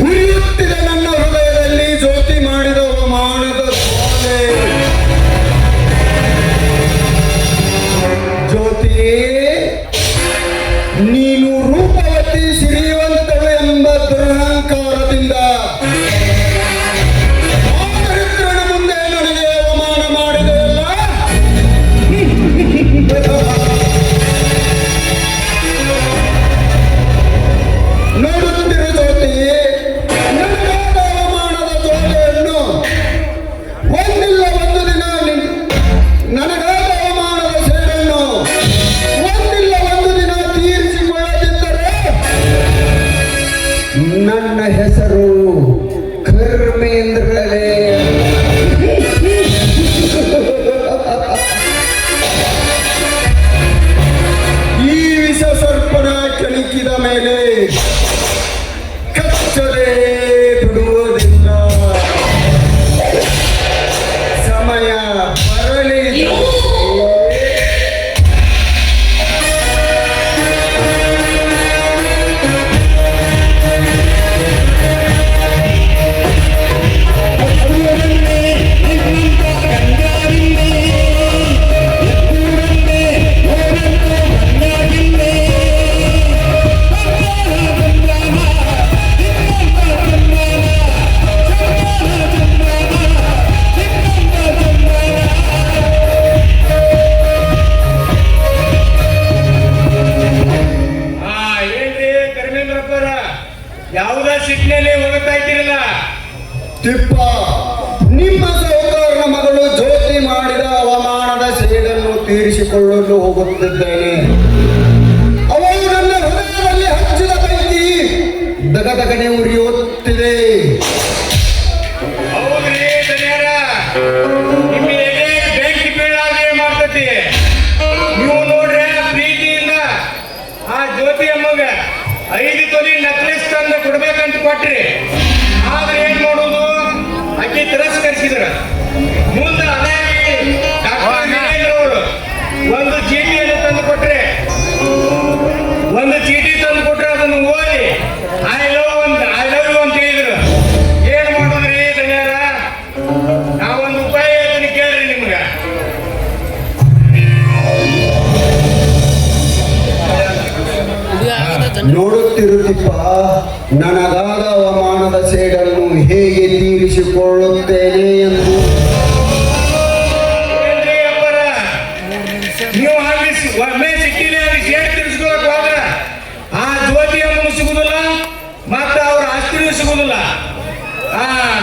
ಉರಿಯುತ್ತಿದೆ ನನ್ನ ಹೃದಯದಲ್ಲಿ ಜ್ಯೋತಿ ಮಾಡಿದ ಅವಮಾನದ ಜ್ವಾಲೆ. ಜ್ಯೋತಿಯೇ, ನೀನು ರೂಪವತಿ ಶ್ರೀವಂತಳು ಎಂಬ ದುರಹಂಕಾರದಿಂದ ಆದರಿತ್ರನ ಮುಂದೆ ನನಗೆ ಅವಮಾನ ಮಾಡಿದೆಯಲ್ಲ. ನೋಡುತ್ತಿರು ಜ್ಯೋತಿಯೇ, ನನಗಾದ ಅವಮಾನದ ಜ್ವಾಲೆಯನ್ನು ಒಂದಿಲ್ಲ ಒಂದು ದಿನ ನನಗಾದ ಅವಮಾನದ ಸೇಡನ್ನು ಒಂದಿಲ್ಲ ಒಂದು ದಿನ ತೀರಿಸಿಕೊಳ್ಳದಿದ್ದರೆ ನನ್ನ ಹೆಸರು ಕರ್ಮೇಂದ್ರನೇ. ಈ ವಿಷ ಸರ್ಪನ ಕೆಣಕಿದ ಮೇಲೆ ಕಚ್ಚದೆ ಬಿಡುವುದಿಲ್ಲ. ಸಮಯ ಬರಲಿ. ಯಾವುದ ಸಿಟ್ಟಿನಲ್ಲಿ ಹೋಗ್ತಾ ಇದ್ದೀರಲ್ಲ? ತಿಪ್ಪ, ನಿಮ್ಮ ಸಹೋದರನ ಮಗಳು ಜ್ಯೋತಿ ಮಾಡಿದ ಅವಮಾನದ ಸೇಡನ್ನು ತೀರಿಸಿಕೊಳ್ಳಲು ಹೋಗುತ್ತಿದ್ದೇನೆ. ಅವಳು ನನ್ನ ಹೃದಯದಲ್ಲಿ ಹಚ್ಚಿದ ಬೆಂಕಿ ದಗದಗನೆ ಉರಿಯುತ್ತಿದೆ. ಹೌದ್ರಿ ದನಿಯರ, ನಿಮ್ಮ ಎದೆ ಬೆಂಕಿ ಬೀಳಾಗೆ ಮಾಡ್ತತಿ. ನೀವು ನೋಡ್ರಿ, ಪ್ರೀತಿಯಿಂದ ಆ ಜ್ಯೋತಿ ಅಮ್ಮಗ 5 ತೊಲಿ ನಕ್ಲೆಸ್ ತಂದು ಕೊಡ್ಬೇಕಂತ ಕೊಟ್ರಿ. ಆದ್ರೆ ಏನ್ ಮಾಡೋದು, ಆಕೆ ತಿರಸ್ಕರಿಸಿದ್ರ. ಮುಂದೆ ಅದಾಗಿ ಡಾಕ್ಟರ್ ಅವರು ಒಂದು ಚೀಟಿಯನ್ನು ತಂದು ಕೊಟ್ರೆ, ಅದನ್ನು ಓದಿ ಐ ಲವ್ ಯು ಅಂತ ಹೇಳಿದ್ರು. ಏನ್ ಮಾಡೋದ್ರಿ ದನಿಯರ? ನಾವೊಂದು ಉಪಾಯ ಹೇಳ್ತೀನಿ ಕೇಳ್ರಿ ನಿಮ್ಗ. ನೋಡುತ್ತಿರುತ್ತಿಪ್ಪ, ನನಗಾದ ಅವಮಾನದ ಸೇಡನ್ನು ಹೇಗೆ ತೀರಿಸಿಕೊಳ್ಳುತ್ತೇನೆ ಎಂದು. ನೀವು ಅಲ್ಲಿ ಒಮ್ಮೆ ಸಿಕ್ಕಿಲ್ಲ, ಅಲ್ಲಿ ಸೇಡ್ ತಿರ್ಸ್ಕೊಳಕ್ ಹೋದ್ರ ಆ ಜ್ಯೋತಿ ಅಮ್ಮನು ಸಿಗುದಿಲ್ಲ, ಮತ್ತ ಅವ್ರ ಆಸ್ತಿನೂ ಸಿಗುದಿಲ್ಲ.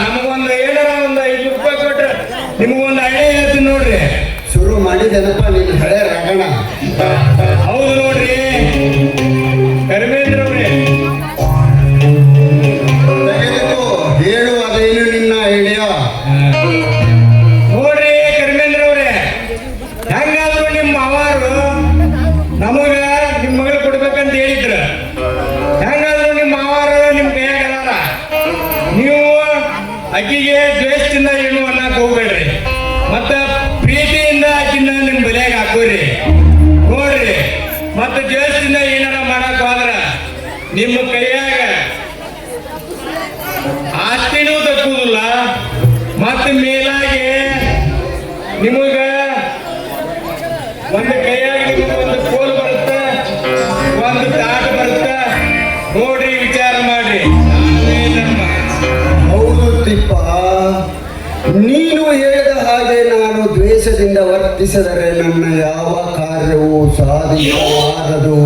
ನಮಗೊಂದು ಏನಾರ ಒಂದು 5 ರೂಪಾಯಿ ಕೊಟ್ರೆ ನಿಮಗೊಂದು ಐಡಿಯಾ ಹೇಳ್ತೀನಿ ನೋಡ್ರಿ. ಶುರು ಮಾಡಿದೆನಪ್ಪ ನಿನ್ನ ಹಳೆ ರಗಣ. ಹೌದು ನೋಡ್ರಿ ಕರ್ಮೇಂದ್ರ ಅವ್ರೆ, ತೆಗೆದುಕೋ, ಹೇಳು, ಅದೇನು ನಿನ್ನ ಐಡಿಯಾ? ನೋಡ್ರಿ ಕರ್ಮೇಂದ್ರ ಅವ್ರೆ, ಹೆಂಗಾದ್ರು ನಿಮ್ಮ ಅವಾರು ನಮಗ ನಿಮ್ಮ ಮಗಳು ಕೊಡ್ಬೇಕಂತ ಹೇಳಿದ್ರು. ಹೆಂಗಾದ್ರು ನಿಮ್ಮ ಅವಾರು ನಿಮ್ ಕೈಯಾಗಲ್ಲ. ನೀವು ಅಕ್ಕಿಗೆ ದ್ವೇಷದಿಂದ ಏನು ಅನ್ನಕ್ ಹೋಗ್ಬೇಡ್ರಿ, ಮತ್ತ ಪ್ರೀತಿಯಿಂದ ಆಕಿನ ನಿಮ್ ಬಲೆಯಾಗ ಹಾಕೋರಿ. ನೋಡ್ರಿ, ಮತ್ತ ದ್ವೇಷದಿಂದ ಏನಾರ ಮಾಡಕ್ ಹೋದ್ರ ನಿಮ್ಮ ಕೈಯಾಗ ಆಸ್ತಿನೂ ತಕ್ಕುದಿಲ್ಲ, ಮತ್ತ ಮೇಲಾಗಿ ನಿಮಗ ಒಂದು ಕೈಯಾಗಿ ಒಂದು ಕೋಲ್ ಬರುತ್ತೆ, ಒಂದು ತಾಟ ಬರುತ್ತೆ. ನೋಡ್ರಿ, ವಿಚಾರ ಮಾಡ್ರಿ. ಹೌದು ತಿಪ್ಪ, ನೀನು ಹೇಳಿದ ಹಾಗೆ ನಾನು ದ್ವೇಷದಿಂದ ವರ್ತಿಸಿದರೆ ನನ್ನ ಯಾವ ಕಾರ್ಯವೂ ಸಾಧಿಸಲಾರದು.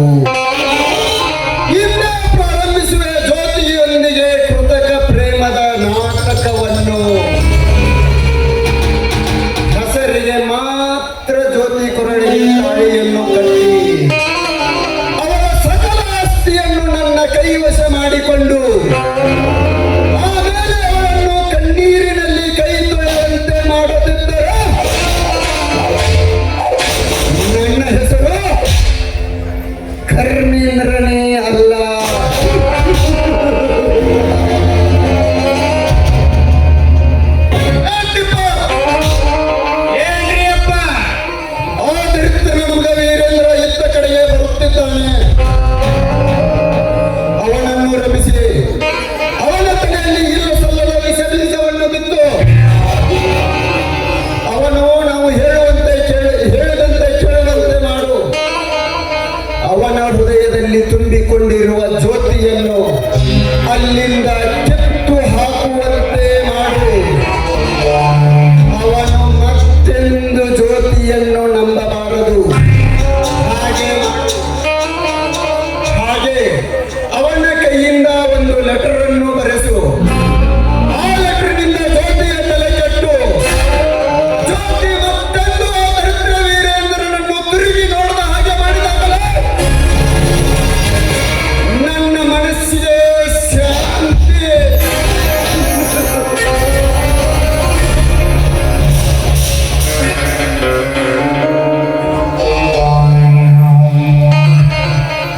ಹಿಂದೆ ಪ್ರಾರಂಭಿಸುವೆ ಜ್ಯೋತಿಯೊಂದಿಗೆ ಕೃತಕ ಪ್ರೇಮದ ನಾಟಕವನ್ನು. ಹೆಸರಿಗೆ ಮಾತ್ರ ಜ್ಯೋತಿ ಕೊರಡಿ ತಾಳಿಯನ್ನು ಕಟ್ಟಿ ಅವರ ಸಕಲ ಆಸ್ತಿಯನ್ನು ನನ್ನ ಕೈವಶ ಮಾಡಿಕೊಂಡು ಆಮೇಲೆ ಅವರನ್ನು ಕಣ್ಣೀರಿನಲ್ಲಿ ಕೈ ತೊಳೆದಂತೆ ಮಾಡುತ್ತಿದ್ದರೆ ನನ್ನ ಹೆಸರು ಕರ್ಮ ಬಂದಿದ್ದಾನೆ. ಅವನನ್ನು ರಮಿಸಿ ಅವನ ತಲೆಯಲ್ಲಿ ಇಲ್ಲ ಸಲ್ಲದ ವಿಷಬೀಜವನ್ನು ಬಿತ್ತು ಅವನು ನಾವು ಹೇಳಿದಂತೆ ಕೇಳುವಂತೆ ಮಾಡು. ಅವನ ಹೃದಯದಲ್ಲಿ ತುಂಬಿಕೊಂಡಿರುವ ಜ್ಯೋತಿಯನ್ನು ಅಲ್ಲಿಂದ ಕಿತ್ತು ಹಾಕುವಂತೆ ಮಾಡು. ಅವನು ಮತ್ತೆಂದು ಜ್ಯೋತಿಯನ್ನು ನಂಬಬಾರದು. ಹಾಗೆ ಅವನ ಕೈಯಿಂದ ಒಂದು ಲೆಟರ್ ಅನ್ನು ಬರೆಸು. ಆ ಲೆಟರ್ನಿಂದ ಜ್ಯೋತಿಯ ತಲೆ ಕೆಟ್ಟು ಜ್ಯೋತಿ ಮತ್ತೆಂದು ದರಿದ್ರ ವೀರೇಂದ್ರನನ್ನು ತಿರುಗಿ ನೋಡಿದ ಹಾಗೆ ಮಾಡಿದಾಗಲೇ ನನ್ನ ಮನಸ್ಸಿಗೆ ಶಾಂತಿ.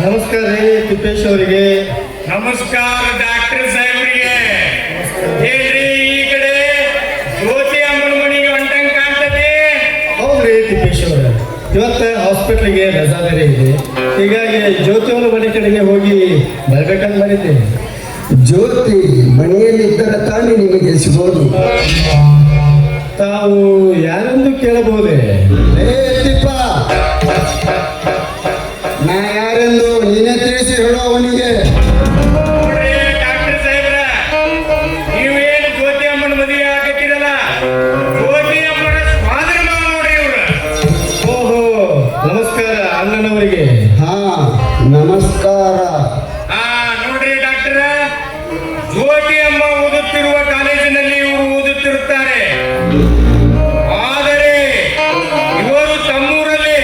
ನಮಸ್ಕಾರ ರೀ ತಿಪ್ಪೇಶ್ ಅವರಿಗೆ. ನಮಸ್ಕಾರ ಡಾಕ್ಟರ್ ಸಾಹೇಬ್ರಿಗೆ. ಹೇಳ್ರಿ, ಈ ಕಡೆ ಜ್ಯೋತಿ ಅಮ್ಮನ ಮನೆಗೆ ಹೊಂಟಂಗ್ ಕಾಣ್ತದೆ. ಹೌದ್ರಿ ತಿಪ್ಪೇಶ್ ಅವರ, ಇವತ್ತು ಹಾಸ್ಪಿಟ್ಲಿಗೆ ರಜಾ ಬೇರೆ ಇದೆ. ಹೀಗಾಗಿ ಜ್ಯೋತಿಯವರ ಮನೆ ಕಡೆಗೆ ಹೋಗಿ ಬರ್ಬೇಕಂತ ಮಾಡಿದ್ದೇನೆ. ಜ್ಯೋತಿ ಮನೆಯಲ್ಲಿದ್ದರೆ ತಾನೇ ನಿಮಗೆ ಸಿಗೋದು. ತಾವು ಯಾರೆಂದು ಕೇಳಬಹುದೇ? ಏ ತಿಪ್ಪ, ನಾ ಯಾರೆಂದು ನೀನೇ ತಿಳಿಸಿ ಹೇಳೋ ಅವನಿಗೆ. ನೋಡ್ರಿ ಡಾಕ್ಟರ್ ಸಾಹೇಬ್ರ, ನೀವೇನು ಜ್ಯೋತಿ ಅಮ್ಮನ ಮದುವೆ ಆಗತ್ತಿರಲ್ಲ, ಜ್ಯೋತಿ ಅಮ್ಮನ ಸ್ವಾದರ ಮಾವ ನೋಡ್ರಿ ಇವ್ರು. ಓಹೋ, ನಮಸ್ಕಾರ ಅಣ್ಣನವರಿಗೆ. ಹಾ, ನಮಸ್ಕಾರ. ನೋಡ್ರಿ ಡಾಕ್ಟರ್, ಜ್ಯೋತಿ ಅಮ್ಮ ಓದುತ್ತಿರುವ ಕಾಲೇಜಿನಲ್ಲಿ ಇವರು ಓದುತ್ತಿರುತ್ತಾರೆ. ಆದರೆ ಇವರು ತಮ್ಮೂರಲ್ಲಿ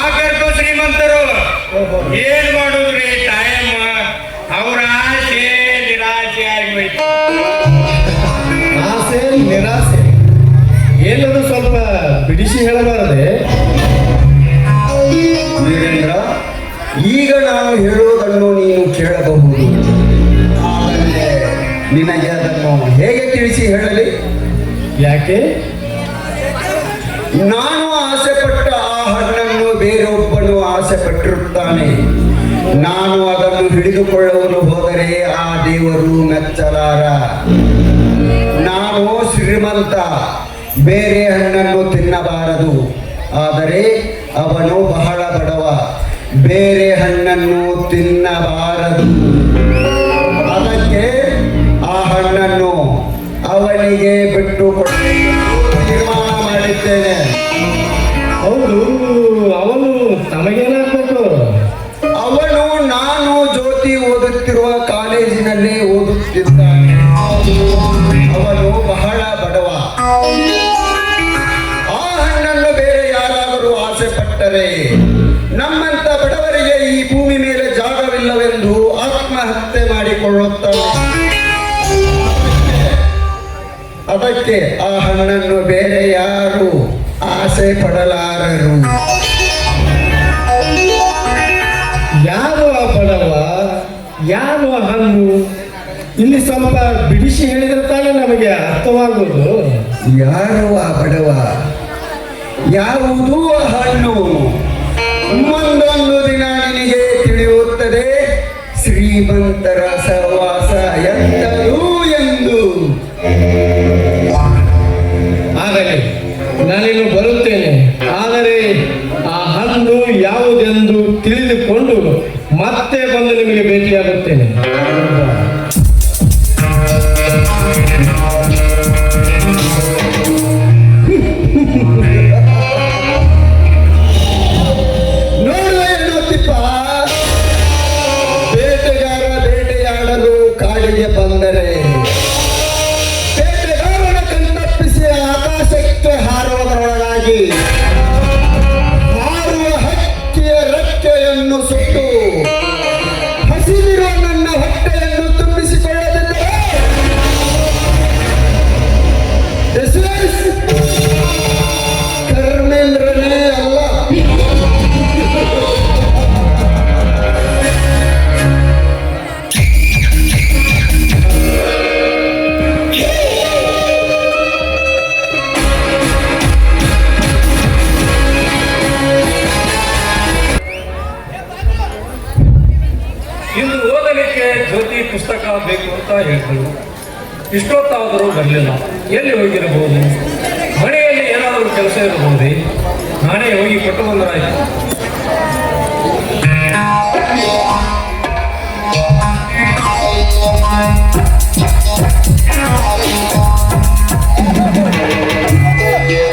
ಆಗರ್ಭ ಶ್ರೀಮಂತರು. ಏನ್ ಮಾಡುದ್ರಿ ತಾಯಮ್ಮ, ಅವರ ಆಸೆ ನಿರಾಸೆ ಆಗಿಬಿಟ್ಟು. ಆಸೆ ನಿರಾಸೆ ಏನದು ಸ್ವಲ್ಪ ಬಿಡಿಸಿ ಹೇಳಬಾರದೆ? ವೀರೇಂದ್ರ, ಈಗ ನಾನು ಹೇಳುವುದನ್ನು ನೀನು ಕೇಳಬಹುದು. ಆದರೆ ನಿನಗೆ ಅದನ್ನು ಹೇಗೆ ತಿಳಿಸಿ ಹೇಳಲಿ? ಯಾಕೆ? ನಾನು ಆಸೆ ಪಟ್ಟ ಆ ಹಣ್ಣನ್ನು ಬೇರೊಬ್ಬನು ಆಸೆ ಪಟ್ಟಿರುತ್ತಾನೆ. ನಾನು ಅದನ್ನು ಹಿಡಿದುಕೊಳ್ಳಲು ಹೋದರೆ ಆ ದೇವರು ಮೆಚ್ಚಲಾರ. ನಾನು ಶ್ರೀಮಂತ, ಬೇರೆ ಹಣ್ಣನ್ನು ತಿನ್ನಬಾರದು. ಆದರೆ ಅವನು ಬಹಳ ಬಡವ, ಬೇರೆ ಹಣ್ಣನ್ನು ತಿನ್ನಬಾರದು. ಅದಕ್ಕೆ ಆ ಹಣ್ಣನ್ನು ಅವನಿಗೆ ಬಿಟ್ಟುಕೊಟ್ಟು ತೀರ್ಮಾನ ಮಾಡಿದ್ದೇನೆ. ಹೌದು, ಅವನು ತಮಗೇನಾಗಬೇಕು? ಅವನು ನಾನು ಜ್ಯೋತಿ ಓದುತ್ತಿರುವ ಕಾಲೇಜಿನಲ್ಲಿ ಓದುತ್ತಿದ್ದಾನೆ. ಅವನು ಬಹಳ ಬಡವ. ಆ ಹಣ್ಣನ್ನು ಬೇರೆ ಯಾರಾದರೂ ಆಸೆ ಪಟ್ಟರೆ ನಮ್ಮಂತ ಬಡವರಿಗೆ ಈ ಭೂಮಿ ಮೇಲೆ ಜಾಗವಿಲ್ಲವೆಂದು ಆತ್ಮಹತ್ಯೆ ಮಾಡಿಕೊಳ್ಳುತ್ತಾನೆ. ಅದಕ್ಕೆ ಆ ಹಣ್ಣನ್ನು ಬೇರೆ ಯಾರು ಆಸೆ ಪಡಲಾರರು. ಯಾರು ಆ ಬಡವ, ಯಾರು ಆ ಹಣ್ಣು? ಇಲ್ಲಿ ಸ್ವಲ್ಪ ಬಿಡಿಸಿ ಹೇಳಿದ್ರೆ ತಾನೇ ನಮಗೆ ಅರ್ಥವಾಗುವುದು. ಯಾರು ಆ ಬಡವ, ಯಾವುದು ಆ ಹಣ್ಣು? ಮುಂದೊಂದು ದಿನ ನಿನಗೆ ತಿಳಿಯುತ್ತದೆ ಶ್ರೀಮಂತರ ಸಹವಾಸ ಎಂತದು ಎಂದು. ಆಗಲಿ, ನಾನಿನ್ನು ಬರುತ್ತೇನೆ. ಆದರೆ ಆ ಹಣ್ಣು ಯಾವುದೆಂದು ತಿಳಿದುಕೊಂಡು ಮತ್ತೆ ಬಂದು ನಿಮಗೆ ಭೇಟಿಯಾಗುತ್ತೇನೆ. ನೋಡುವ ತಿಪ್ಪ, ಬೇಟೆಗಾರ ಬೇಟೆಯಾಡಲು ಕಾಡಿಗೆ ಬಂದರೆ ಬೇಟೆಗಾರನ ಕಣ್ತಪ್ಪಿಸಿ ಆಕಾಶಕ್ಕೆ ಹಾರುವುದರೊಳಗಾಗಿ ಹಾರುವ ಹಕ್ಕಿಯ ರೆಕ್ಕೆಯನ್ನು ಸುಟ್ಟು ಇಂದು ಓದಲಿಕ್ಕೆ ಜ್ಯೋತಿ ಪುಸ್ತಕ ಬೇಕು ಅಂತ ಹೇಳ್ತಳು. ಇಷ್ಟೊತ್ತಾದರೂ ಬರಲಿಲ್ಲ. ಎಲ್ಲಿ ಹೋಗಿರಬಹುದು? ಮನೆಯಲ್ಲಿ ಏನಾದರೂ ಕೆಲಸ ಇರಬಹುದೇ? ನಾನೇ ಹೋಗಿ ಕೊಟ್ಟು ಬಂದರಾಯ್ತು.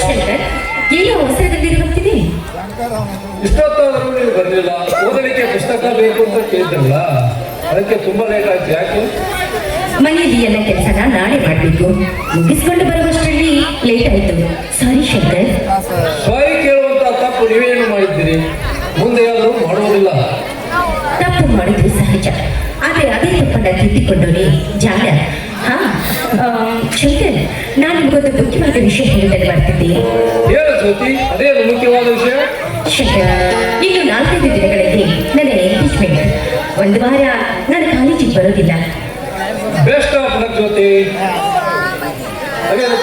ಶಂಕರ್, ಏನೋ ಹೊಸದಲ್ಲಿ ಹೋಗ್ತಿದೆ. ಇಷ್ಟೊತ್ತಾದರೂ ನೀವು ಬರಲಿಲ್ಲ. ಓದಲಿಕ್ಕೆ ಪುಸ್ತಕ ಬೇಕು ಅಂತ ಕೇಳಿದ್ರಲ್ಲ, ಅದಕ್ಕೆ ತುಂಬಾ ಲೇಟ್ ಆಯ್ತು. ಯಾಕೆ? ಮನೆಯಲ್ಲಿ ಎಲ್ಲ ಕೆಲಸನ ನಾಳೆ ಮಾಡಬೇಕು. ಮುಗಿಸ್ಕೊಂಡು ಬರುವಷ್ಟರಲ್ಲಿ ಲೇಟ್ ಆಯ್ತು. ಸಾರಿ ಶಂಕರ್. ಸಾರಿ ಕೇಳುವಂತ ತಪ್ಪು ನೀವೇನು ಮಾಡಿದ್ದೀರಿ? ಮುಂದೆ ಯಾರು ಮಾಡುವುದಿಲ್ಲ. ತಪ್ಪು ಮಾಡಿದ್ರು ಸಹಜ, ಆದ್ರೆ ಅದೇ ತಪ್ಪನ್ನ ತಿದ್ದಿಕೊಂಡೋನೆ ಜಾಗ. ಹಾ ಶಂಕರ್, ನಾನು ನಿಮಗೊಂದು ಮುಖ್ಯವಾದ ವಿಷಯ ಹೇಳಲು ಬರ್ತಿದ್ದೆ. ಹೇಳು ಜ್ಯೋತಿ, ಅದೇನು ಮುಖ್ಯವಾದ ವಿಷಯ? ಶಂಕರ್, ಇನ್ನು 4-5 ದಿನಗಳಲ್ಲಿ ನನ್ನ ಎಂಗೇಜ್ಮೆಂಟ್. ಒಂದು ವಾರ ನಾನು ಕಾಲೇಜಿಗೆ ಬರೋದಿಲ್ಲ. ಬೆಸ್ಟ್ ಆಫ್ ಲಕ್ ಜ್ಯೋತಿ. ಅದೇನು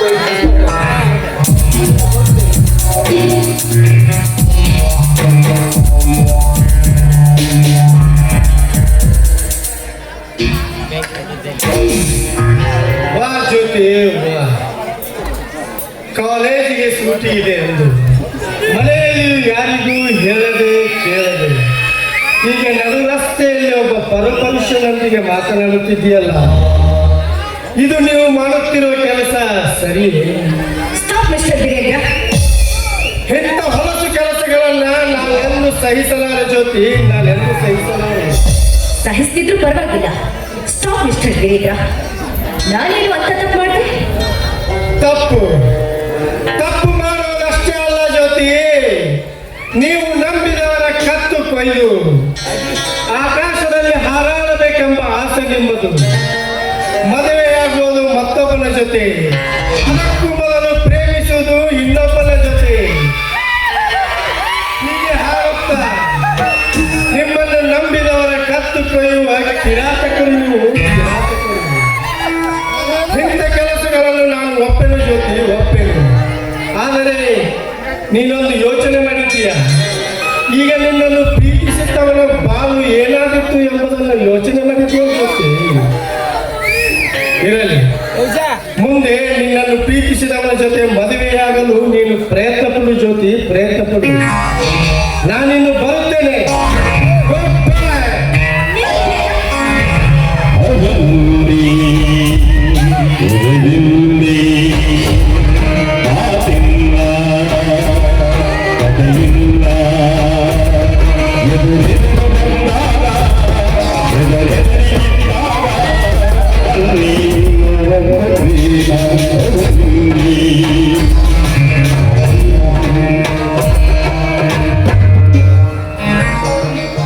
ವಾ ಜ್ಯೋತಿ ವಾ, ಕಾಲೇಜಿಗೆ ಸೂಟಿ ಇದೆ ಎಂದು ಮನೆಯಲ್ಲಿ ಯಾರಿಗೂ ಹೇಳದೆ ಕೇಳದೆ ಹೀಗೆ ನಡು ರಸ್ತೆಯಲ್ಲಿ ಒಬ್ಬ ಪರಪುರುಷನೊಂದಿಗೆ ಮಾತನಾಡುತ್ತಿದೆಯಲ್ಲ, ಇದು ನೀವು ಮಾಡುತ್ತಿರುವ ಕೆಲಸ ಸರಿ? Stop mister Veerendra. ಇಂಥ ಹೊಲಸು ಕೆಲಸಗಳನ್ನ ನಾನೆಂದು ಸಹಿಸಲಾರೆ ಜ್ಯೋತಿ, ನಾನೆಂದು ಸಹಿಸಲಾರೆ. ಸಹಿಸ್ತಿದ್ರು ಪರವಾಗಿಲ್ಲ. Stop mister Veerendra. ನಾನೇನು ಅಂತ ತಪ್ಪು ಮಾಡಿದೆ? ತಪ್ಪು ತಪ್ಪು ಮಾಡೋದಷ್ಟೇ ಅಲ್ಲ ಜ್ಯೋತಿ, ನೀವು ನಂಬಿದವರ ಕತ್ತು ಕೊಯ್ದು ಆಕಾಶದಲ್ಲಿ ಹಾರಾಡಬೇಕೆಂಬ ಆಸೆ ನಿಮ್ಮದು. ಮದುವೆಯಾಗುವುದು ಮತ್ತೊಬ್ಬನ ಜೊತೆ, ಅದಕ್ಕೂ ಮೊದಲು ಪ್ರೇಮಿಸುವುದು ಇನ್ನೊಬ್ಬನ ಜೊತೆ. ಹೀಗೆ ಹಾರುತ್ತಾ ನಿಮ್ಮನ್ನು ನಂಬಿದವರ ಕತ್ತು ಕೊಯ್ಯುವ ಕಿರಾತಕರು ನೀವು, ಕಿರಾತಕರು. ಇಂಥ ಕೆಲಸಗಳನ್ನು ನಾನು ಒಪ್ಪೆನು ಜ್ಯೋತಿ, ಒಪ್ಪೆನು. ಆದರೆ ನೀನೊಂದು ಯೋಚನೆ ಮಾಡಿದ್ದೀಯ. ಈಗ ನಿನ್ನನ್ನು ಪ್ರೀತಿಸುತ್ತವನ ಬಾಳು ಏನಾಗಿತ್ತು ಎಂಬುದನ್ನು ಯೋಚನೆ ಮಾಡಿದ್ದೀಯ ಜ್ಯೋತಿ. ಇರಲಿ, ಮುಂದೆ ನಿನ್ನನ್ನು ಪ್ರೀತಿಸಿದವನ ಜೊತೆ ಮದುವೆಯಾಗಲು ನೀನು ಪ್ರಯತ್ನ ಪಡು ಜ್ಯೋತಿ, ಪ್ರಯತ್ನ ಪಡು. ನಾನಿನ್ನು ಬರುತ್ತೇನೆ. Goodbye.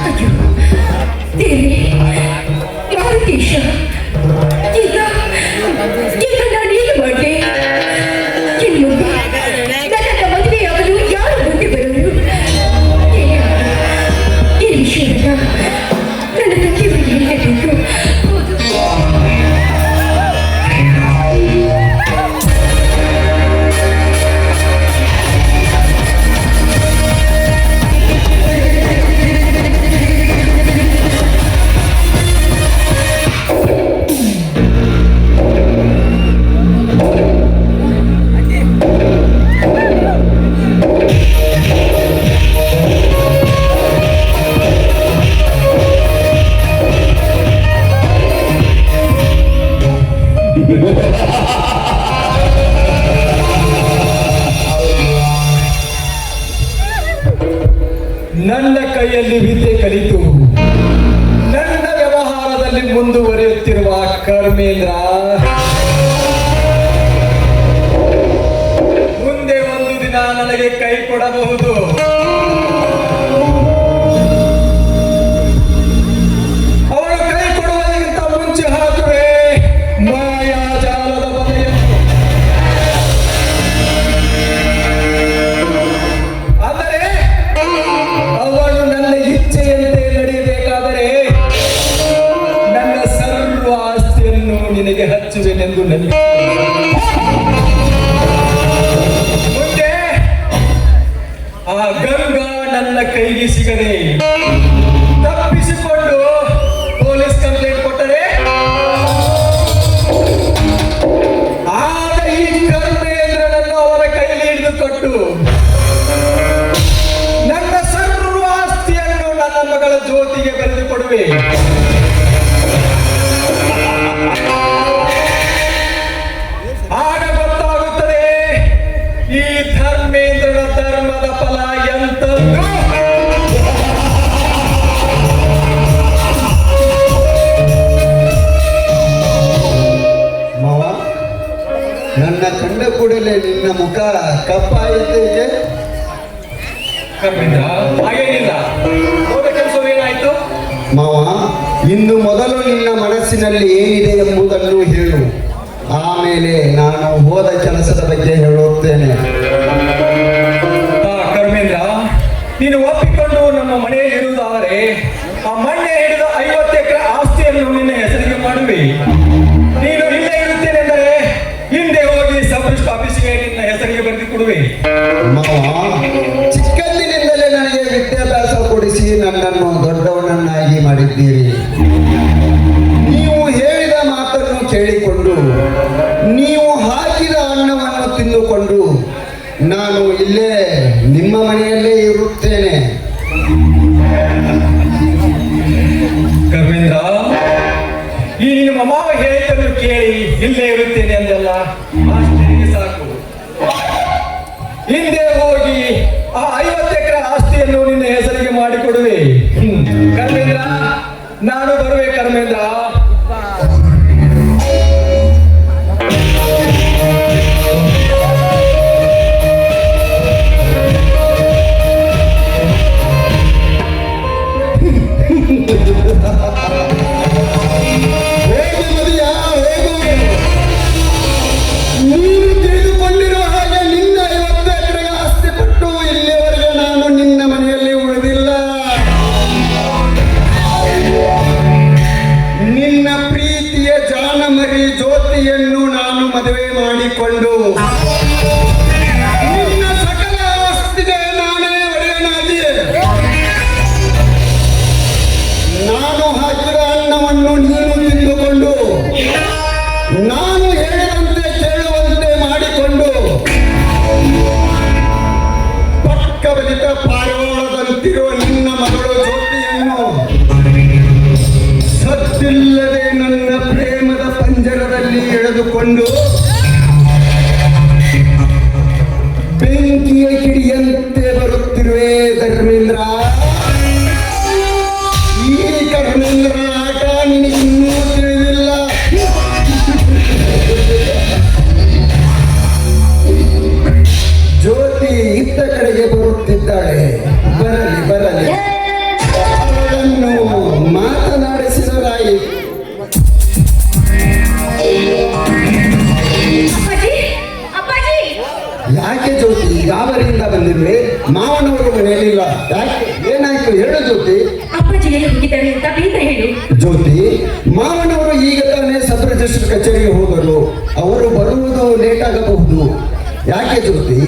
ಅಯ್ಯೋ ದೇವಿ, ಮಾರುತೇಶ, ಈಗ ಈಗ ನಾನೇನು ಮಾಡಿದೆ? ಇನ್ನು ನನ್ನ ಮದುವೆಯಾಗಲು ಯಾರು ಮುಂದೆ ಬರೋರು? ಈ ವಿಷಯವನ್ನು ನನ್ನ ತಂದೆಯವರಿಗೆ ಹೇಳಬೇಕು. ನನ್ನ ಕೈಯಲ್ಲಿ ವಿದ್ಯೆ ಕಲಿತು ನನ್ನ ವ್ಯವಹಾರದಲ್ಲಿ ಮುಂದುವರಿಯುತ್ತಿರುವ ಕರ್ಮೇಂದ್ರ, ಮುಂದೆ ಒಂದು ದಿನ ನನಗೆ ಕೈ ಕೊಡಬಹುದು. ಅವಳು ಕೈ ಕೊಡುವುದಕ್ಕಿಂತ ಮುಂಚೆ ಹಾಕುವೆ ಮಾಯಾಜಾಲದ ಬಲೆಯನ್ನು. ಆದರೆ ಅವಳು ನನ್ನ ಇಚ್ಛೆಯಂತೆ ನಡೆಯಬೇಕಾದರೆ ನನ್ನ ಸರ್ವ ಆಸ್ತಿಯನ್ನು ನಿನಗೆ ಹಚ್ಚುವೆನೆಂದು ನನಗೆ ಮುಂದೆ ಆ ಗಂಗಾ ನನ್ನ ಕೈಗೆ ಸಿಗದೆ ತಪ್ಪಿಸಿಕೊಂಡು ಮಗಳ ಜ್ಯೋತಿಗೆ ಬರೆದು ಕೊಡುವೆ. ಆಗ ಗೊತ್ತಾಗುತ್ತದೆ ಈ ಧರ್ಮೇಂದ್ರನ ಧರ್ಮದ ಫಲ ಎಂತದ್ದು. ಮಾವ, ನನ್ನ ಕಂಡ ಕೂಡಲೇ ನಿನ್ನ ಮುಖ ಕಪ್ಪಾಯಿತೇಕೆ? ಕರ್ಮೇಂದ್ರ, ಹಾಗೇನಿಲ್ಲ. ಹೋದ ಕೆಲಸವೇನಾಯ್ತು? ಮಾವ, ಇನ್ನು ಮೊದಲು ನಿನ್ನ ಮನಸ್ಸಿನಲ್ಲಿ ಏನಿದೆ ಎಂಬುದನ್ನು ಹೇಳು. ಆಮೇಲೆ ನಾನು ಹೋದ ಕೆಲಸದ ಬಗ್ಗೆ ಹೇಳುತ್ತೇನೆ. ಕರ್ಮೇಂದ್ರ, ನೀನು ಒಪ್ಪಿಕೊಂಡು ನಮ್ಮ ಮನೆಯಲ್ಲಿರುವುದಾದರೆ ಆ ಮಣ್ಣೆ ಹಿಡಿದ 50 ಎಕರೆ ಆಸ್ತಿಯನ್ನು ನಿನ್ನ ಹೆಸರಿಗೆ ಮಾಡುವೆ. ನೀನು ಇಲ್ಲೇ ಇರುತ್ತೇನೆಂದರೆ ಹಿಂದೆ ಹೋಗಿ ಸಬ್ ರಿಜಿಸ್ಟ್ರಾರ್ ಆಫೀಸಿಗೆ ನಿನ್ನ ಹೆಸರಿಗೆ ಬರೆದು ಕೊಡುವೆ. ಮಾವ, ಚಿಕ್ಕಂದಿನಿಂದಲೇ ನನಗೆ ವಿದ್ಯಾಭ್ಯಾಸ ಕೊಡಿಸಿ ನನ್ನನ್ನು ದೊಡ್ಡವನನ್ನಾಗಿ ಮಾಡಿದ್ದೀರಿ. ನೀವು ಹೇಳಿದ ಮಾತನ್ನು ಕೇಳಿಕೊಂಡು ನೀವು ಹಾಕಿದ ಅನ್ನವನ್ನು ತಿಂದುಕೊಂಡು ನಾನು ಇಲ್ಲೇ ನಿಮ್ಮ ಮನೆಯಲ್ಲೇ ಇರುತ್ತೇನೆ. ಕರ್ಮೇಂದ್ರ, ಈ ನಿಮ್ಮ ಮಾವ ಹೇಳಿದ್ದನ್ನು ಕೇಳಿ ಇಲ್ಲೇ ಇರುತ್ತೇನೆ ಅಂದಲ್ಲ, ಅಷ್ಟೇ ಸಾಕು. ಹಿಂದೆ ಹೋಗಿ ಆ 50 ಎಕರೆ ಆಸ್ತಿಯನ್ನು ನಿನ್ನ ಹೆಸರಿಗೆ ಮಾಡಿಕೊಡುವೆ. ಕರ್ಮೇಂದ್ರ, ನಾನು ಬರುವೆ. ಕರ್ಮೇಂದ್ರ, ಹೇಗೆ ಮದುವೆಯ? ಹೇಗೆ? ನೀನು ತಿಳಿದುಕೊಂಡಿರುವ ಹಾಗೆ ನಿನ್ನ 50 ಎಕರೆಗೆ ಆಸ್ತಿ ಕೊಟ್ಟು ಇಲ್ಲಿಯವರೆಗೆ ನಾನು ನಿನ್ನ ಮನೆಯಲ್ಲಿ ಉಳಿದಿಲ್ಲ. ನಿನ್ನ ಪ್ರೀತಿಯ ಜಾನಮರಿ ಜ್ಯೋತಿಯನ್ನು ನಾನು ಮದುವೆ ಮಾಡಿಕೊಂಡು ನಿನ್ನ ಸಕಲ ಆಸ್ತಿಗೆ ನಾನೇ ಒಡೆಯನಾಗಿ ನಾನು ಹಾಕಿದ ಅನ್ನವನ್ನು ನೀನು ತಿಂದುಕೊಂಡು ನಾನು ಹೇಳಿದಂತೆ ಕೇಳುವಂತೆ ಮಾಡಿಕೊಂಡು ಪಕ್ಕ ಬಲಿತ ಪಾರಿವಾಳದಂತಿರುವ ನಿನ್ನ ಮಗಳು ಜ್ಯೋತಿಯನ್ನು ಸದ್ದಿಲ್ಲದೆ ನನ್ನ ಪ್ರೇಮದ ಪಂಜರದಲ್ಲಿ ಎಳೆದುಕೊಂಡು ಬೆಂಕಿಯ ಕಿಡಿಯಂತೆ ಬರುತ್ತಿರುವೆ ಧರ್ಮೇಂದ್ರ. ಈ ಕರ್ಮೇಂದ್ರ ಆಟ ನಿನಗಿನ್ನೂ ತಿಳಿದಿಲ್ಲ. ಜ್ಯೋತಿ ಇತ್ತ ಕಡೆಗೆ ಬರುತ್ತಿದ್ದಾಳೆ. ಬರಲಿ ಬರಲಿ, ಅವಳನ್ನು ಮಾತನಾಡಿಸಿದರಾಯಿತು. ಅಪ್ಪಾಜಿ, ಅಪ್ಪಾಜಿ, ಯಾಕೆ ಜ್ಯೋತಿ ಗಾಬರಿಯಿಂದ ಬಂದಿರುವೆ? ಮಾವನವರು ಮನೆಯಲ್ಲಿಲ್ಲ. ಯಾಕೆ? ಏನಾಯ್ತು ಹೇಳು ಜ್ಯೋತಿ. ಅಪ್ಪಾಜಿ ಎಲ್ಲಿ ಹೋಗಿದ್ದಾರೆ ಅಂತ ಬೇಗ ಹೇಳು. ಜ್ಯೋತಿ, ಮಾವನವರು ಈಗ ತಾನೇ ಸಬ್ ರಿಜಿಸ್ಟರ್ ಕಚೇರಿಗೆ ಹೋದರು. ಅವರು ಬರುವುದು ಲೇಟ್ ಆಗಬಹುದು. ಯಾಕೆ ಜ್ಯೋತಿ?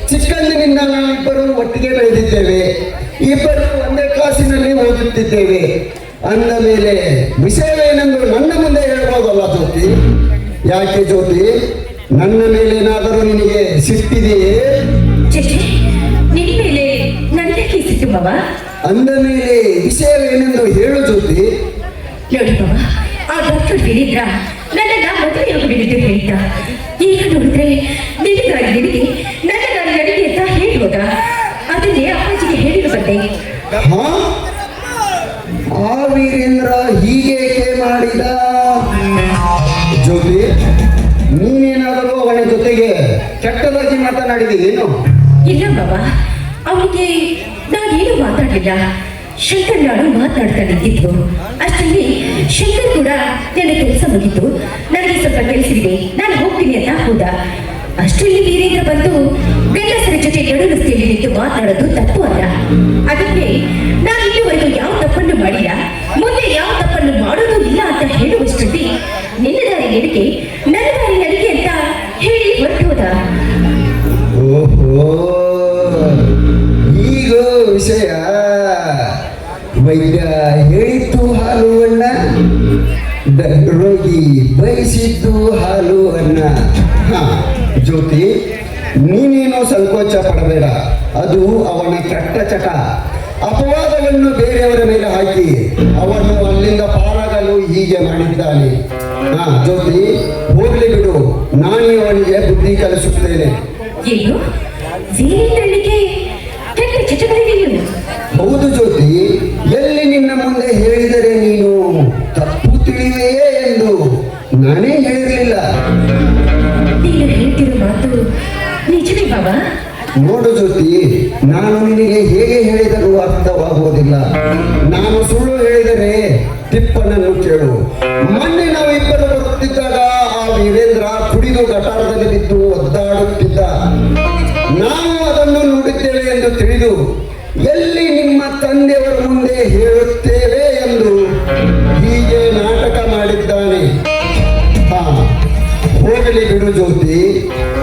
ಚಿಕ್ಕಂದಿನಿಂದ ನಾವಿಬ್ಬರು ಒಟ್ಟಿಗೆ ಬೆಳೆದಿದ್ದೇವೆ. ಇಬ್ಬರು ಒಂದೇ ಕ್ಲಾಸಿನಲ್ಲಿ ಓದುತ್ತಿದ್ದೇವೆ. ಅಂದ ಮೇಲೆ ವಿಷಯವೇನೆಂದು ನನ್ನ ಮುಂದೆ ಹೇಳ್ಬೋದಲ್ಲ ಜ್ಯೋತಿ? ಯಾಕೆ ಜ್ಯೋತಿ? ನನ್ನ ಮೇಲೇನಾದರೂ ನಿನಗೆ ಸಿಟ್ಟಿದೆಯೇ? ಚೇಚೆ, ನಿನ್ನ ಮೇಲೆ ನನಗೆ ಸಿಟ್ಟು ಮಾವ. ಅಂದ ಮೇಲೆ ವಿಷಯವೇನೆಂದು ಹೇಳು ಜ್ಯೋತಿ. ನೋಡಿ ಮಾವ, ಆ ಡಾಕ್ಟರ್ ಹೇಳಿದ್ರ ನನ್ನನ್ನ ಮದುವೆಯಾಗಬೇಕಿದ್ದು ಹೇಳಿದ್ದ. ಈಗ ನೋಡಿದ್ರೆ ನಿನಗಾಗಿ ನಿನಗೆ ನನ್ನಗಾಗಿ ನನಗೆ ಅಂತ ಹೇಳುವಾಗ ಅದನ್ನೇ ಅಪ್ಪಾಜಿಗೆ ಹೇಳಿರು ಬಂದೆ. ಹಾ? ಆ ವೀರೇಂದ್ರ ಹೀಗೇಕೆ ಮಾಡಿದ? ಜ್ಯೋತಿ, ನೀನೇನಾದರೂ ಅವನ ಜೊತೆಗೆ ಕೆಟ್ಟದಾಗಿ ಮಾತನಾಡಿದೀಯೇನು? ಇಲ್ಲ ಮಾವ, ಅವನಿಗೆ ನಾನೇನು ಮಾತಾಡಲಿಲ್ಲ. ಶಂಕರ್ ನಾನು ಮಾತನಾಡ್ತಾ ನಿಂತಿದ್ರು. ಅಷ್ಟರಲ್ಲಿ ಶಂಕರ್ ಕೂಡ ನನ್ನ ಕೆಲಸ ಮುಗಿತು, ನನಗೆ ಸ್ವಲ್ಪ ಕೆಲಸವಿದೆ, ನಾನು ಹೋಗ್ತೀನಿ ಅಂತ ಹೋದ. ಅಷ್ಟರಲ್ಲಿ ವೀರೇಂದ್ರ ಬಂದು ಗಂಡಸರ ಜೊತೆ ನಡುರಸ್ತೆಯಲ್ಲಿ ನಿಂತು ಮಾತನಾಡೋದು ತಪ್ಪು ಅಲ್ಲ. ಅದಕ್ಕೆ ನಾನು ಇಲ್ಲಿವರೆಗೂ ಯಾವ ತಪ್ಪನ್ನು ಮಾಡಿಲ್ಲ, ಮುಂದೆ ಯಾವ ತಪ್ಪನ್ನು ಮಾಡೋದು ಇಲ್ಲ ಅಂತ ಹೇಳುವಷ್ಟರಲ್ಲಿ ನಿನ್ನ ದಾರಿ ನನಗೆ, ನನ್ನ ದಾರಿ ನನಗೆ ಅಂತ ಹೇಳಿ ಹೊರಟು ಹೋದ. ಓಹೋ, ಈಗ ವಿಷಯ. ವೈದ್ಯ ಹೇಳಿದ್ದು ಹಾಲು ಅಣ್ಣ, ರೋಗಿ ಬಯಸಿದ್ದು ಹಾಲು ಅಣ್ಣ. ಹಾ ಜ್ಯೋತಿ, ನೀನೇನೋ ಸಂಕೋಚ ಪಡಬೇಡ. ಅದು ಅವನ ಕೆಟ್ಟ ಚಟ. ಅಪವಾದಗಳು ಬೆರಳನ್ನು ಬೇರೆಯವರ ಮೇಲೆ ಹಾಕಿ ಅವನು ಅಲ್ಲಿಂದ ಪಾರಾಗಲು ಹೀಗೆ ಮಾಡಿದ್ದಾನೆ. ಜ್ಯೋತಿ, ಹೋಗ್ಲಿ ಬಿಡು, ನಾನು ಅವನಿಗೆ ಬುದ್ಧಿ ಕಲಿಸುತ್ತೇನೆ. ಏನು ವೀರೇಂದ್ರನಿಗೆ ಕೆಟ್ಟ ಚಟಗಳಿವೆಯೋ? ಹೌದು ಜ್ಯೋತಿ, ಎಲ್ಲಿ ನಿನ್ನ ಮುಂದೆ ಹೇಳಿದರೆ ನೀನು ತಪ್ಪು ತಿಳಿವೆಯೇ ಎಂದು ನಾನೇ ಹೇಳಿರಲಿಲ್ಲ. ನೀನು ಹೇಳ್ತಿರೋ ಮಾತು ನಿಜವೇ ಬಾಬಾ? ನೋಡು ಜ್ಯೋತಿ, ನಾನು ನಿನಗೆ ಹೇಗೆ ಹೇಳಿದರೂ ಅರ್ಥವಾಗುವುದಿಲ್ಲ. ನಾನು ಸುಳ್ಳು ಹೇಳಿದರೆ ತಿಪ್ಪನನ್ನು ಕೇಳು. ಮೊನ್ನೆ ನಾವು ಇಬ್ಬರು ಬರುತ್ತಿದ್ದಾಗ ಆ ವೀರೇಂದ್ರ ಕುಡಿದು ಗಟಾರದಲ್ಲಿ ಬಿದ್ದು ಒದ್ದಾಡುತ್ತಿದ್ದ. ನಾವು ಅದನ್ನು ನೋಡಿದ್ದೇವೆ ಎಂದು ತಿಳಿದು ಎಲ್ಲಿ ನಿಮ್ಮ ತಂದೆಯವರ ಮುಂದೆ ಹೇಳುತ್ತೇವೆ ಎಂದು ಹೀಗೆ ನಾಟಕ ಮಾಡಿದ್ದಾನೆ. ಹೋಗಲಿ ಬಿಡು ಜ್ಯೋತಿ,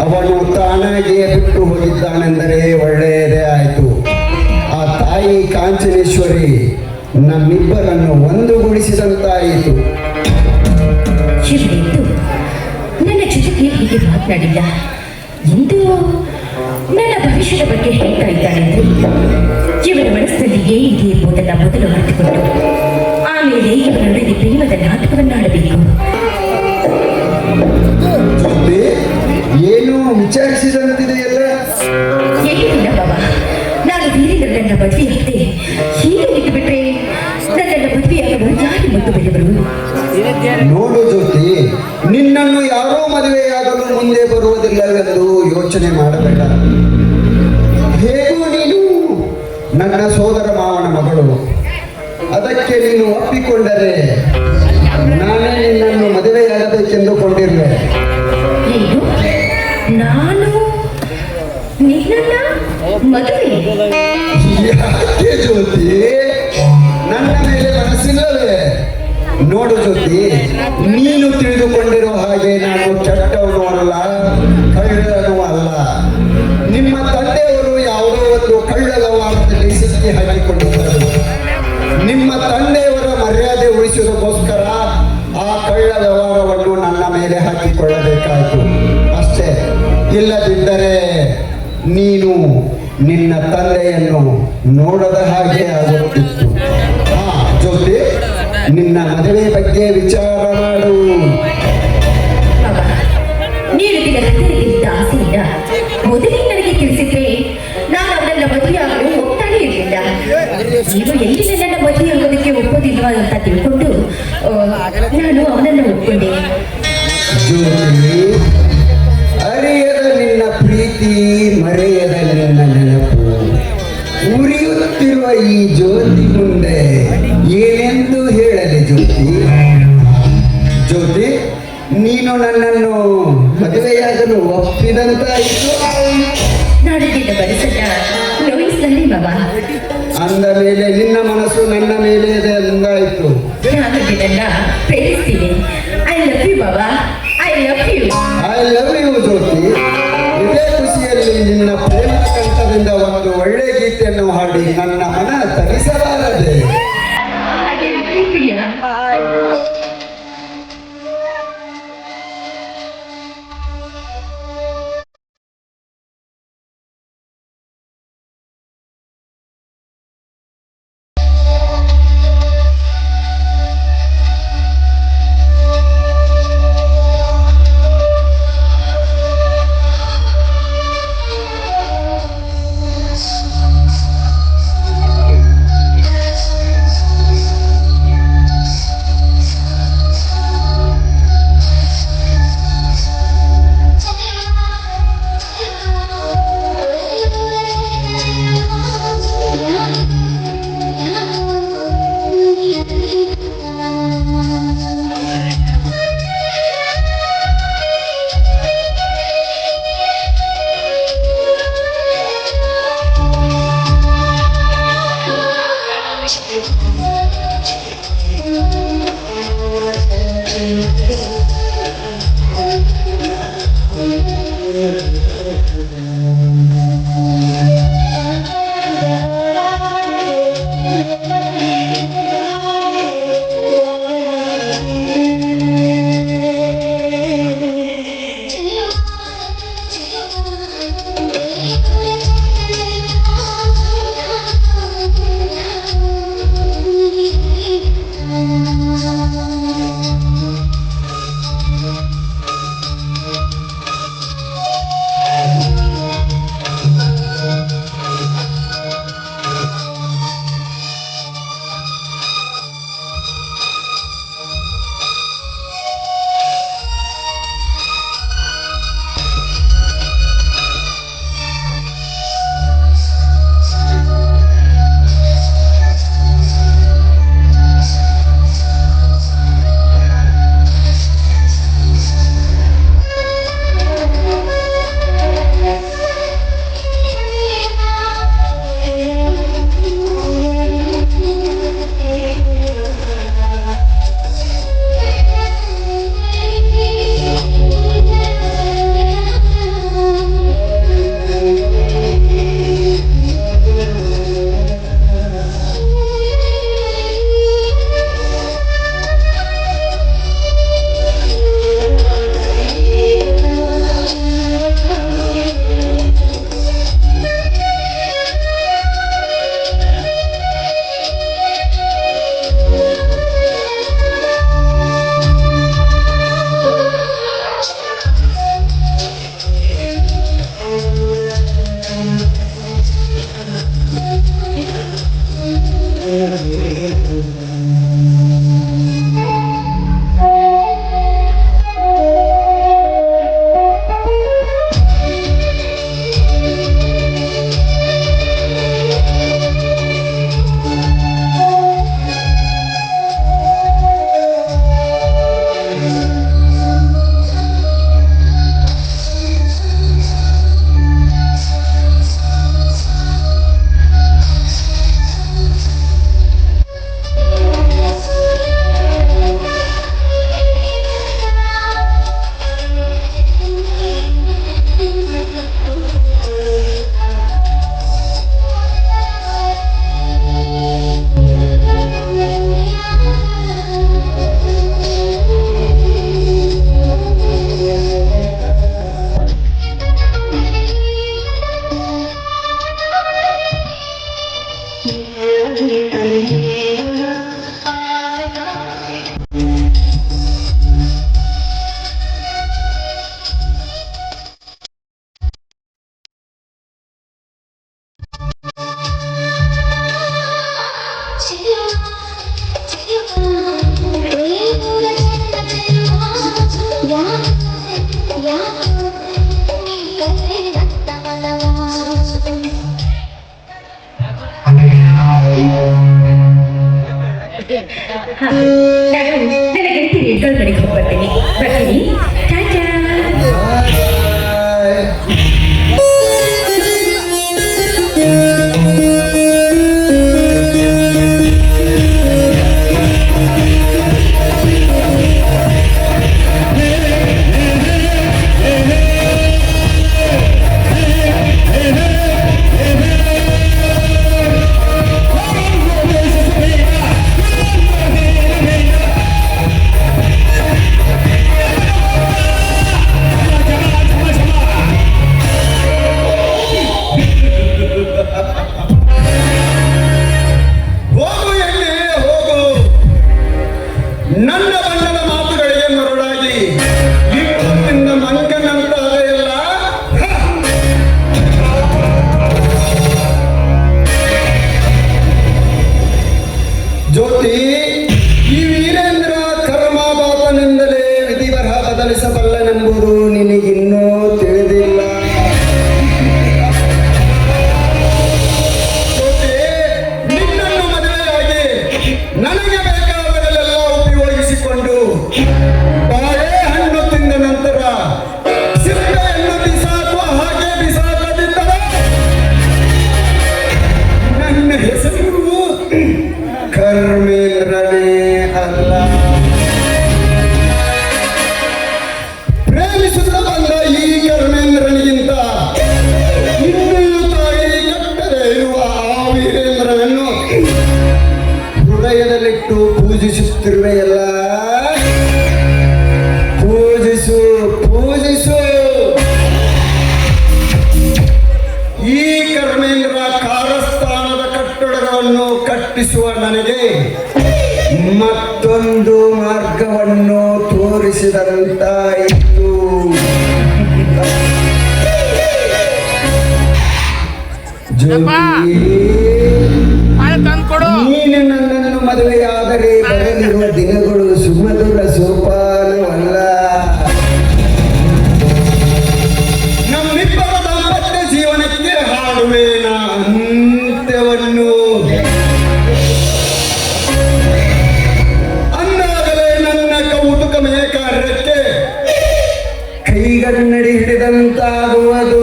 ಅವನು ತಾನಾಗೆ ಬಿಟ್ಟು ಹೋಗಿದ್ದಾನೆಂದರೆ ಒಳ್ಳೆಯದೇ ಆಯಿತು. ಆ ತಾಯಿ ಕಾಂಚನೇಶ್ವರಿ ನಮ್ಮಿಬ್ಬರನ್ನು ಒಂದುಗೂಡಿಸಿದಂತಾಯಿತು. ಶಿವನೆಂದು ನನ್ನ ಜೊತೆಗೆ ಹೀಗೆ ಮಾತನಾಡಿಲ್ಲ ಎಂದು ನನ್ನ ಭವಿಷ್ಯದ ಬಗ್ಗೆ ಹೇಳ್ತಾ ಇದ್ದಾನೆಂದ್ರೆ ಇವರ ಮನಸ್ಸಿನಲ್ಲಿ ಏನಿದೆ ಎಂಬುದನ್ನು ಮೊದಲು ಅರಿತುಕೊಂಡು ಆಮೇಲೆ ಇವರೊಡನೆ ಪ್ರೇಮದ ನಾಟಕವನ್ನಾಡಬೇಕು. ಜ್ಯೋತಿ, ಏನು ವಿಚಾರಿಸಿದಂತಿದೆಯಲ್ಲ? ಏನಿಲ್ಲ ಬಾಬಾ, ನಾನು ವೀರೇಂದ್ರನನ್ನ ಮದುವೆಯಾಗದೆ ಹೀಗೆ ಬಿಟ್ಟು ಬಿಟ್ರೆ ನನ್ನನ್ನು ಮದುವೆಯಾಗಲು ಯಾರು ಮತ್ತು ಬೆಳೆವರು? ನೋಡು ಜ್ಯೋತಿ, ನಿನ್ನನ್ನು ಯಾರೋ ಮದುವೆಯಾಗಲು ಮುಂದೆ ಬರುವುದಿಲ್ಲವೆಂದು ಯೋಚನೆ ಮಾಡಬೇಡ. ಹೇಗೂ ನೀನು ನನ್ನ ಸೋದರ ಮಾವನ ಮಗಳು. ಅದಕ್ಕೆ ನೀನು ಒಪ್ಪಿಕೊಂಡರೆ ನಾನೇ ನಿನ್ನನ್ನು ಮದುವೆಯಾಗಬೇಕೆಂದುಕೊಂಡಿರುವೆ. ಏನು? ನಾನು ನಿನ್ನ ಮದುವೆ? ಯಾಕೆ ಜ್ಯೋತಿ, ನನ್ನ ಮೇಲೆ ಮನಸ್ಸಿಲ್ಲವೇ? ನೋಡು ಜ್ಯೋತಿ, ನೀನು ತಿಳಿದುಕೊಂಡಿರೋ ಹಾಗೆ ನಾನು ಕೆಟ್ಟವನು ಅಲ್ಲ, ಕಳ್ಳನು ಅಲ್ಲ. ನಿಮ್ಮ ತಂದೆಯವರು ಯಾವುದೋ ಒಂದು ಕಳ್ಳ ವ್ಯವಹಾರದಲ್ಲಿ ಸಿಕ್ಕಿ ಹಾಕಿಕೊಂಡಿದ್ದರು. ನಿಮ್ಮ ತಂದೆಯವರ ಮರ್ಯಾದೆ ಉಳಿಸುವುದಕ್ಕೋಸ್ಕರ ಆ ಕಳ್ಳ ವ್ಯವಹಾರವನ್ನು ನನ್ನ ಮೇಲೆ ಹಾಕಿಕೊಳ್ಳಬೇಕಾಯಿತು ಅಷ್ಟೇ. ಇಲ್ಲದಿದ್ದರೆ ನೀನು ನಿನ್ನ ತಂದೆಯನ್ನು ನೋಡದ ಹಾಗೆ ಆಗುತ್ತಿತ್ತು. ಜ್ಯೋತಿ, ನಿನ್ನ ಮದುವೆ ಬಗ್ಗೆ ವಿಚಾರ ಮಾಡು. ಬಾಬಾ, ನೀನು ದಿನ ಹತ್ತಿರದಿಂದ ಆಸೆಯಿಂದ ಮೊದಲೇ ನನಗೆ ತಿಳಿಸಿದ್ರೆ ನಾನು ಅವನನ್ನ ಮದುವೆಯಾಗಲು ಹೋಗ್ತಾನೆ ಇರಲಿಲ್ಲ. ನೀವು ಎಲ್ಲಿ ನನ್ನ ಮದುವೆಯಾಗೋದಕ್ಕೆ ಒಪ್ಪೋದಿಲ್ವಾ ಅಂತ ತಿಳ್ಕೊಂಡು ನಾನು ಅವನನ್ನು ಒಪ್ಕೊಂಡೆ. ಜ್ಯೋತಿ, ಅರಿಯದ ನಿನ್ನ ಪ್ರೀತಿ, ಮರೆಯದ ನಿನ್ನ ನೆನಪು, ಉರಿಯುತ್ತಿರುವ ಈ ಜ್ಯೋತಿ ಮುಂದೆ ಏನೆಂದು ಹೇಳಲಿ ಜ್ಯೋತಿ? ಜ್ಯೋತಿ, ನೀನು ನನ್ನನ್ನು ಮದುವೆಯಾಗಲು ಒಪ್ಪಿದಂತಾಯಿತು. ನಾನು ನಿನ್ನ ಮನಸ್ಸನ್ನ ನೋಯಿಸಲಿ ಬಾಬಾ. ಅಂದ ಮೇಲೆ ನಿನ್ನ ಮನಸ್ಸು ನನ್ನ ಮೇಲೆ ಇದೆ ಎಂದಾಯಿತು. ನಾನು ನಿನ್ನನ್ನ ಪ್ರೇಮಿಸ್ತೀನಿ. ಐ ಲವ್ ಯು ಬಾಬಾ, I love you. I love you Jyoti. ಇದೇ ಖುಷಿಯಲ್ಲಿ ನಿನ್ನ ಪ್ರೇಮ ಕಂಠದಿಂದ ಒಂದು ಒಳ್ಳೆ ಗೀತೆಯನ್ನು ಹಾಡಿ ನನ್ನ ಮನ ತರಿಸಲಾರದೆ. ನನಗೆ ಇಳ್ಕೊಳ್ ಮನೆಗೆ ಹೋಗ್ಬರ್ತೀನಿ ಬರ್ತೀನಿ ಟಾಟಾ. ಹೋಗು ಎಣ್ಣೆ ಹೋಗು, ನನ್ನ ಬಣ್ಣದ ಮಾತುಗಳಿಗೆ ಮರುಳಾಗಿ ನಿನ್ನ ಮಂಗನಂತಾದೆಯಲ್ಲ. ಜ್ಯೋತಿ, ಈ ವೀರೇಂದ್ರ ಕರ್ಮಪಾತನಿಂದಲೇ ವಿಧಿಬರಹ ಬದಲಿಸಬಲ್ಲನೆಂಬುದು ನಿನಗಿನ್ನೂ ತಿಳಿದಿಲ್ಲ. ನಿನ್ನನ್ನು ಮದುವೆಯಾಗಿ ನನಗೆ ಬೇಕಾದಲ್ಲೆಲ್ಲ ಉಪಯೋಗಿಸಿಕೊಂಡು ಬಾಳೆಹಣ್ಣು ತಿಂದ ನಂತರ ಸಿಪ್ಪೆಯನ್ನು ಬಿಸಾಕುವ ಹಾಗೆ ಬಿಸಾಕದಿದ್ದರೆ ನನ್ನ ಹೆಸರು ಕರ್ಮೇಂದ್ರನೇ ಅಲ್ಲ. ಪ್ರೇಮಿಸುತ್ತಾ ಬಂದ ಈ ಕರ್ಮೇಂದ್ರನಿಗಿಂತ ಇನ್ನೂ ತಾಯಿ ಕಟ್ಟದೆ ಇರುವ ಆ ವೀರೇಂದ್ರನನ್ನು ಹೃದಯದಲ್ಲಿಟ್ಟು ಪೂಜಿಸುತ್ತಿರುವೆಯಲ್ಲ. ಪೂಜಿಸು ಪೂಜಿಸು. ಈ ಕರ್ಮೇಂದ್ರ ಕಾರಸ್ಥಾನದ ಕಟ್ಟಡಗಳನ್ನು ಕಟ್ಟಿಸುವ ನನಗೆ ಮತ್ತೊಂದು ಮಾರ್ಗವನ್ನು ತೋರಿಸಿದಂತಾಯಿತು. ನೀನು ನನ್ನನ್ನು ಮದುವೆಯಾದರೆ ಬರಲಿರುವ ದಿನಗಳು ಸುಮಧುರ ಸೋಪಾನವಲ್ಲ. ನಮ್ಮಿಬ್ಬರ ದಾಂಪತ್ಯ ಜೀವನಕ್ಕೆ ಹಾಡುವೇನ ಅಂತ್ಯವನ್ನು. ಅಂದಾಗಲೇ ನನ್ನ ಕೌತುಕಮಯ ಕಾರ್ಯಕ್ಕೆ ಕೈಗನ್ನಡಿ ಹಿಡಿದಂತಾಗುವುದು.